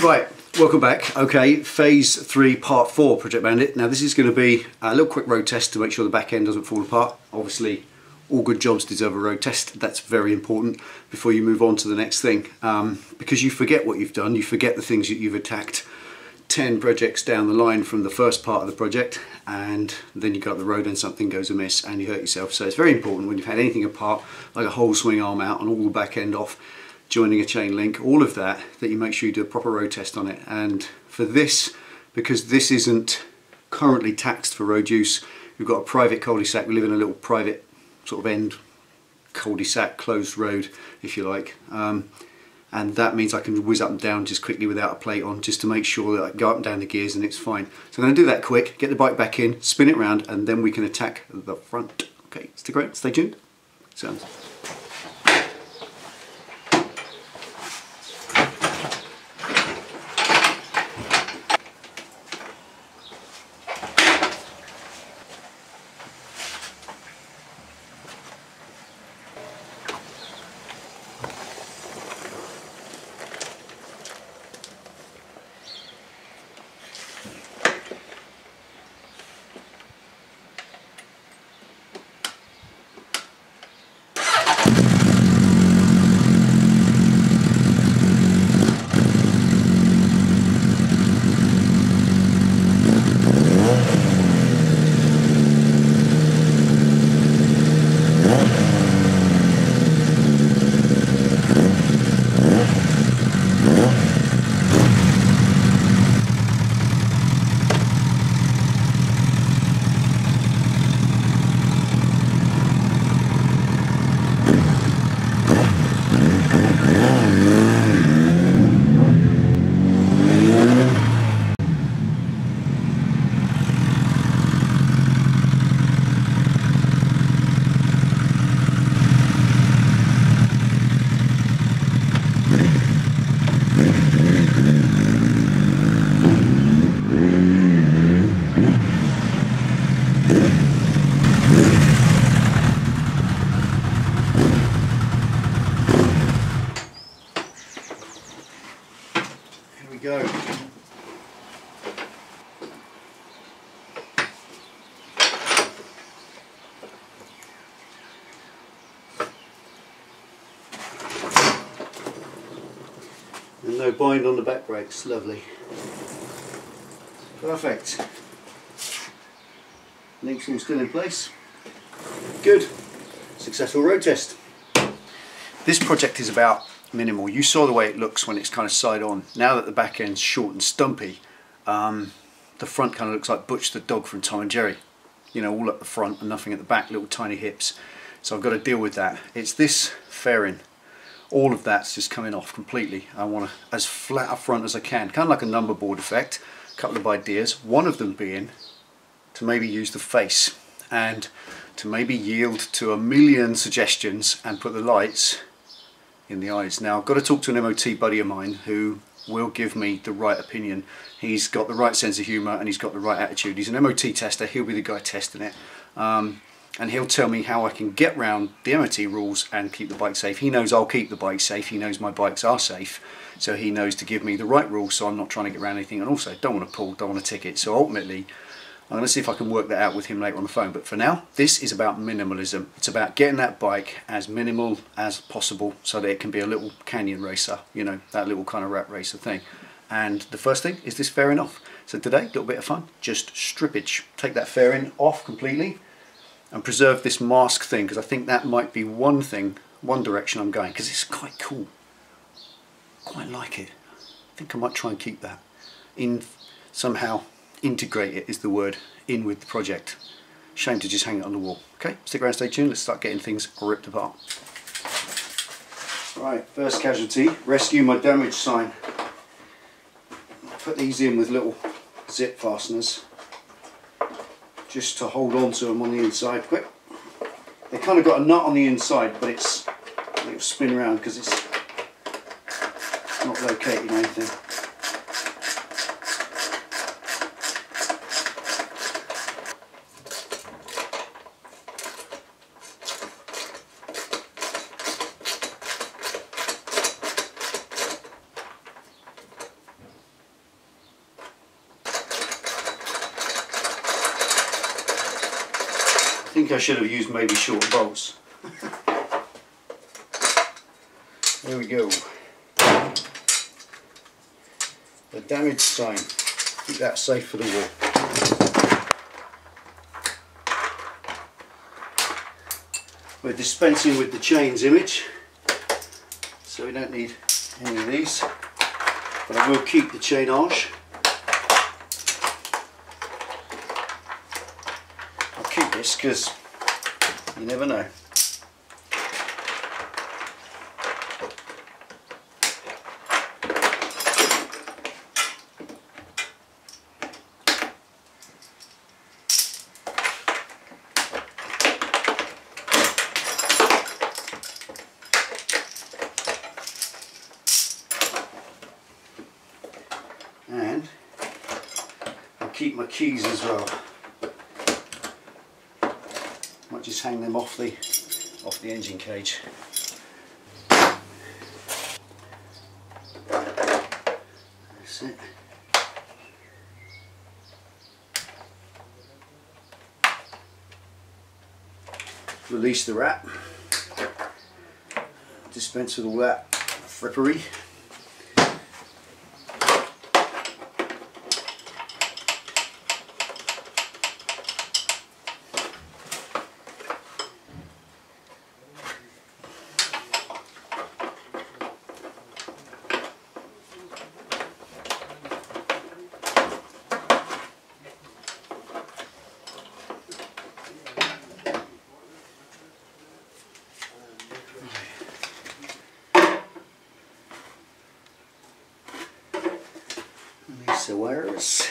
Right, welcome back. Okay, phase 3 part 4 Project Bandit. Now this is going to be a little quick road test to make sure the back end doesn't fall apart. Obviously all good jobs deserve a road test. That's very important before you move on to the next thing, because you forget what you've done, you forget the things that you've attacked 10 projects down the line from the first part of the project, and then you go up the road and something goes amiss and you hurt yourself. So it's very important when you've had anything apart, like a whole swing arm out and all the back end off, joining a chain link, all of that, that you make sure you do a proper road test on it. And for this, because this isn't currently taxed for road use, we've got a private cul-de-sac. We live in a little private sort of end cul-de-sac, closed road, if you like. And that means I can whiz up and down just quickly without a plate on, just to make sure that I go up and down the gears and it's fine. So I'm going to do that quick, get the bike back in, spin it around, and then we can attack the front. Okay, stick around, stay tuned. Sounds. Go. And no bind on the back brakes, lovely. Perfect. Links all still in place. Good. Successful road test. This project is about minimal. You saw the way it looks when it's kind of side on. Now that the back end's short and stumpy, the front kind of looks like Butch the dog from Tom and Jerry. You know, all at the front and nothing at the back, little tiny hips. So I've got to deal with that. It's this fairing. All of that's just coming off completely. I want as flat a front as I can, kind of like a number board effect. A couple of ideas, one of them being to maybe use the face and to maybe yield to a million suggestions and put the lights in the eyes. Now I've got to talk to an MOT buddy of mine who will give me the right opinion. He's got the right sense of humour and he's got the right attitude. He's an MOT tester, he'll be the guy testing it. And he'll tell me how I can get round the MOT rules and keep the bike safe. He knows I'll keep the bike safe, he knows my bikes are safe, so he knows to give me the right rules so I'm not trying to get around anything, and also don't want to pull, don't want to ticket. So ultimately I'm going to see if I can work that out with him later on the phone. But for now, this is about minimalism. It's about getting that bike as minimal as possible so that it can be a little canyon racer, you know, that little kind of rat racer thing. And the first thing is this fairing off. So today, a little bit of fun, just strippage. Take that fairing off completely and preserve this mask thing, because I think that might be one thing, one direction I'm going, because it's quite cool. Quite like it. I think I might try and keep that in somehow. Integrate it is the word, in with the project. Shame to just hang it on the wall. Okay, stick around, stay tuned, let's start getting things ripped apart. Right, first casualty, rescue my damage sign. Put these in with little zip fasteners just to hold on to them on the inside quick. They kind of got a nut on the inside, but it's, it'll spin around because it's not locating anything. think I should have used maybe short bolts. There we go. The damage sign. Keep that safe for the wall. We're dispensing with the chains image, so we don't need any of these, but I will keep the chainage. I'll keep this because you never know. And I'll keep my keys as well. Might just hang them off the engine cage. That's it. Release the wrap. Dispense with all that frippery. These wires.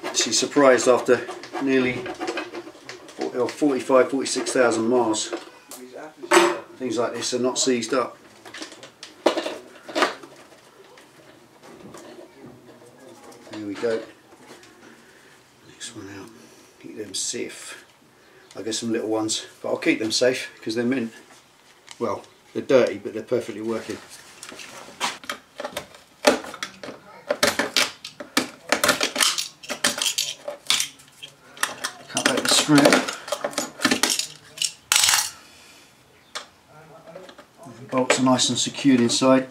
Actually surprised after nearly 46,000 miles, things like this are not seized up. There we go. Next one out. Keep them safe. I get some little ones, but I'll keep them safe because they're mint. Well, they're dirty, but they're perfectly working. Cut back the screw. The bolts are nice and secured inside,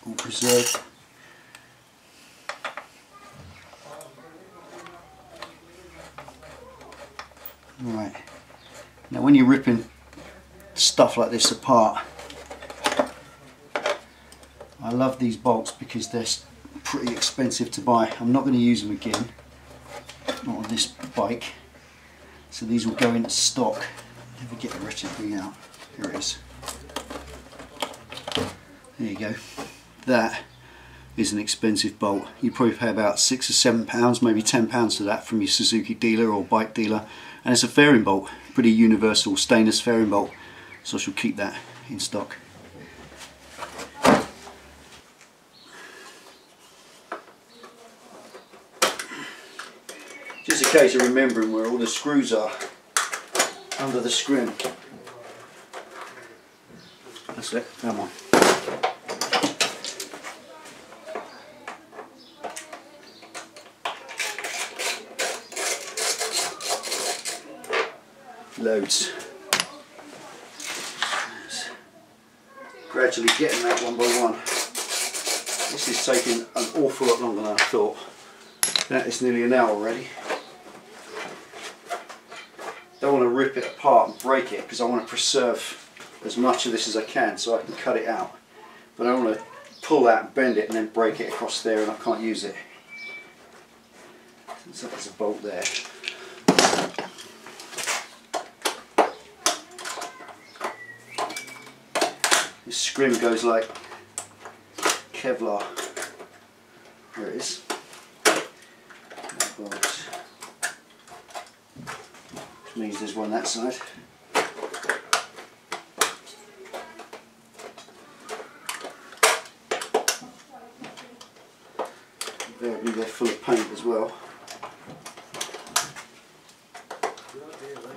all preserved. Right, now when you're ripping stuff like this apart, I love these bolts because they're pretty expensive to buy. I'm not going to use them again, not on this bike, so these will go into stock. Never get the wretched thing out. Here it is. There you go. That is an expensive bolt. You probably pay about £6 or £7, maybe £10 for that from your Suzuki dealer or bike dealer, and it's a fairing bolt, pretty universal stainless fairing bolt, so I shall keep that in stock. Just a case of remembering where all the screws are under the scrim. That's it, come on. Loads. Gradually getting that one by one. This is taking an awful lot longer than I thought. That is nearly an hour already. Don't want to rip it apart and break it because I want to preserve as much of this as I can so I can cut it out. But I don't want to pull that and bend it and then break it across there and I can't use it. So there's a bolt there. This scrim goes like Kevlar. There it is. Which means there's one that side. Invariably they're full of paint as well.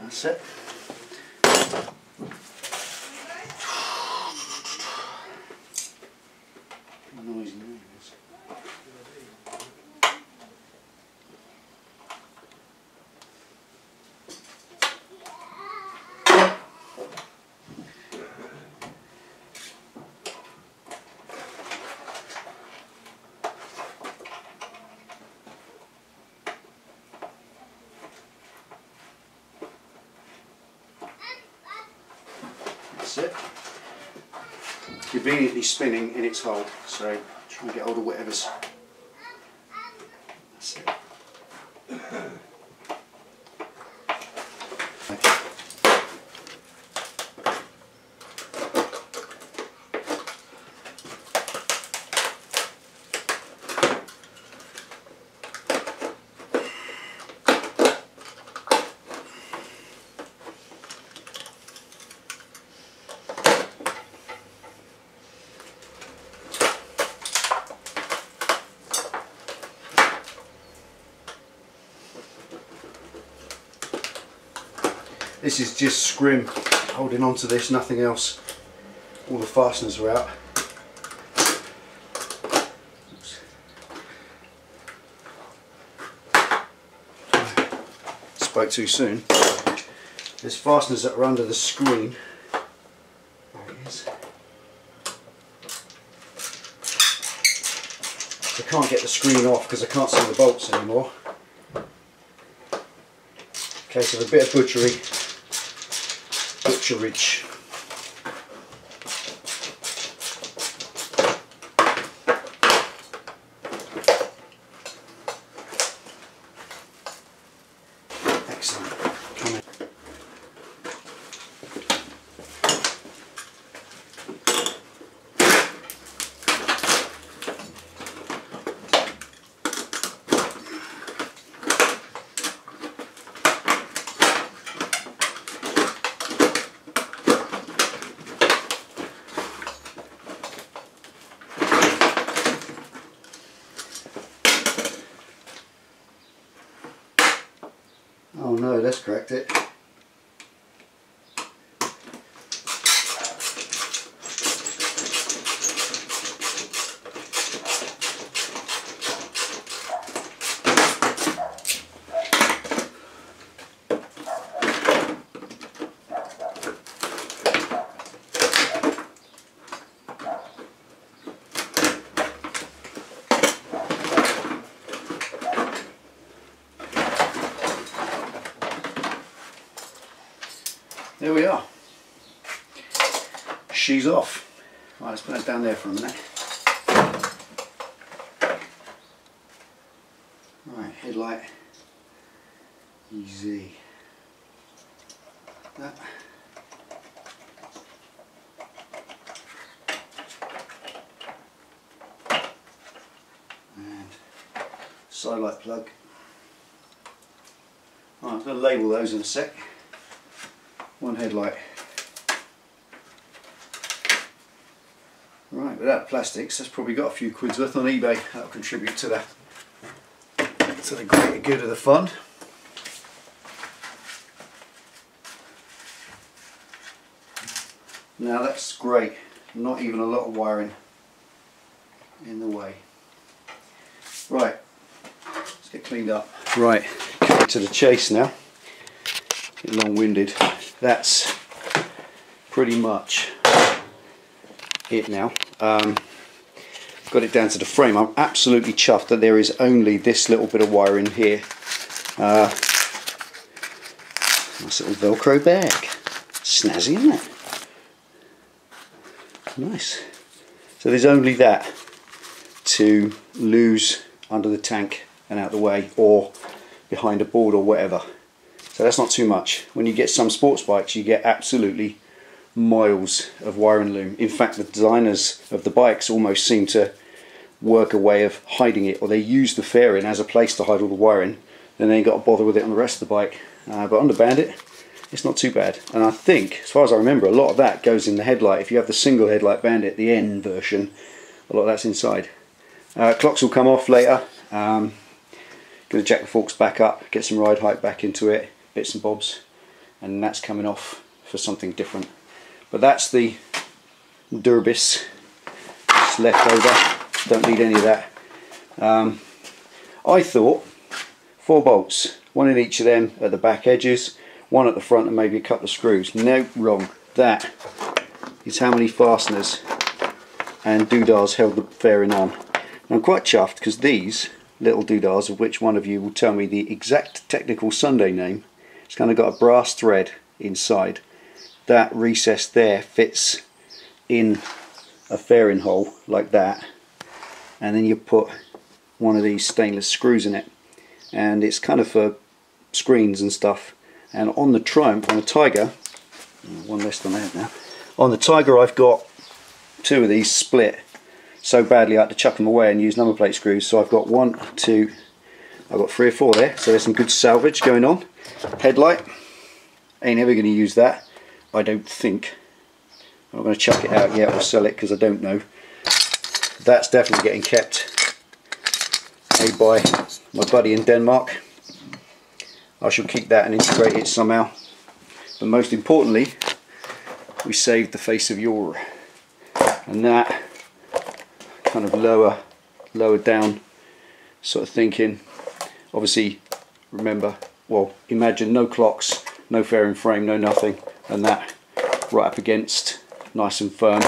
That's it. That's it. Conveniently spinning in its hole, so try and get hold of whatever's. That's it. This is just scrim holding on to this, nothing else. All the fasteners are out. Oops. Spoke too soon. There's fasteners that are under the screen. There it is. I can't get the screen off because I can't see the bolts anymore. Case of a bit of butcherage. Excellent. Come in. Oh no, that's cracked it. There we are. She's off. Right, let's put that down there for a minute. Right, headlight. Easy. That. And side light plug. Right, I'm going to label those in a sec. One headlight. Right, without plastics, that's probably got a few quid's worth on eBay. That'll contribute to the greater good of the fun. Now that's great. Not even a lot of wiring in the way. Right, let's get cleaned up. Right, coming to the chase now. Get long-winded. That's pretty much it now. Got it down to the frame. I'm absolutely chuffed that there is only this little bit of wire in here. Nice little Velcro bag. Snazzy, isn't it? Nice. So there's only that to lose under the tank and out the way, or behind a board or whatever. So that's not too much. When you get some sports bikes, you get absolutely miles of wire and loom. In fact, the designers of the bikes almost seem to work a way of hiding it, or they use the fairing as a place to hide all the wiring, then they ain't got to bother with it on the rest of the bike. But on the Bandit, it's not too bad. And I think, as far as I remember, a lot of that goes in the headlight. If you have the single headlight Bandit, the N version, a lot of that's inside. Clocks will come off later. Going to jack the forks back up, get some ride height back into it, bits and bobs, and that's coming off for something different. But that's the Derbis. It's left over. Don't need any of that. I thought 4 bolts, one in each of them at the back edges, one at the front, and maybe a couple of screws. No, wrong. That is how many fasteners and doodahs held the fairing on. And I'm quite chuffed because these little doodahs, of which one of you will tell me the exact technical Sunday name, it's kind of got a brass thread inside. that recess there fits in a fairing hole like that, and then you put one of these stainless screws in it, and it's kind of for screens and stuff. And on the Triumph, on the Tiger, one less than I have now, on the Tiger I've got two of these split so badly I had to chuck them away and use number plate screws. So I've got one, two, I've got 3 or 4 there, so there's some good salvage going on. Headlight, ain't ever going to use that, I don't think. I'm not going to chuck it out yet or sell it because I don't know. That's definitely getting kept, made by my buddy in Denmark. I shall keep that and integrate it somehow. But most importantly, we saved the face of Euro, and that kind of lower down sort of thinking. Obviously, remember, well, imagine no clocks, no fairing frame, no nothing, and that right up against, nice and firm.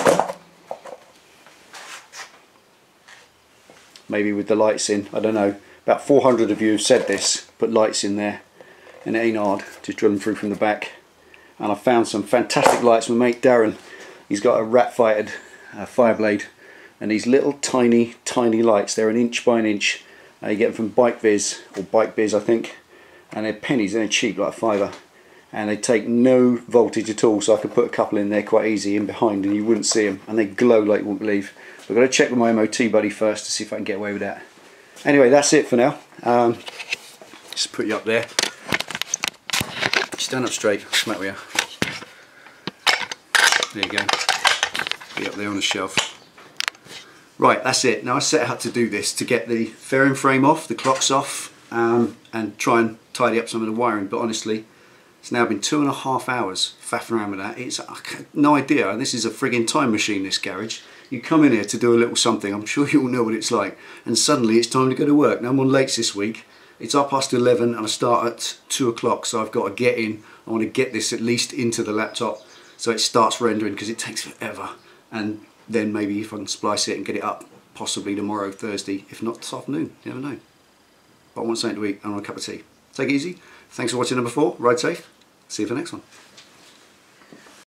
Maybe with the lights in, I don't know. About 400 of you have said this, put lights in there, and it ain't hard, just drill them through from the back. And I found some fantastic lights. My mate Darren, he's got a rat-fighted Fireblade, and these little tiny lights, they're 1 inch by 1 inch. You get them from Bike Viz, or Bike Biz I think, and they're pennies, they're cheap, like £5, and they take no voltage at all, so I could put a couple in there quite easy in behind and you wouldn't see them, and they glow like you wouldn't believe. But I've got to check with my MOT buddy first to see if I can get away with that. Anyway, that's it for now. Just put you up there. Stand up straight, smack with you. There you go. Be up there on the shelf. Right, that's it. Now I set out to do this to get the fairing frame off, the clocks off, and try and tidy up some of the wiring. But honestly, it's now been 2.5 hours faffing around with that. It's no idea. This is a frigging time machine, this garage. You come in here to do a little something. I'm sure you all know what it's like. And suddenly it's time to go to work. Now I'm on late this week. It's 11:30 and I start at 2 o'clock, so I've got to get in. I want to get this at least into the laptop so it starts rendering, because it takes forever. And then maybe if I can splice it and get it up, possibly tomorrow, Thursday, if not this afternoon, you never know. But I want something to eat and I want a cup of tea. Take it easy. Thanks for watching number 4. Ride safe. See you for the next one.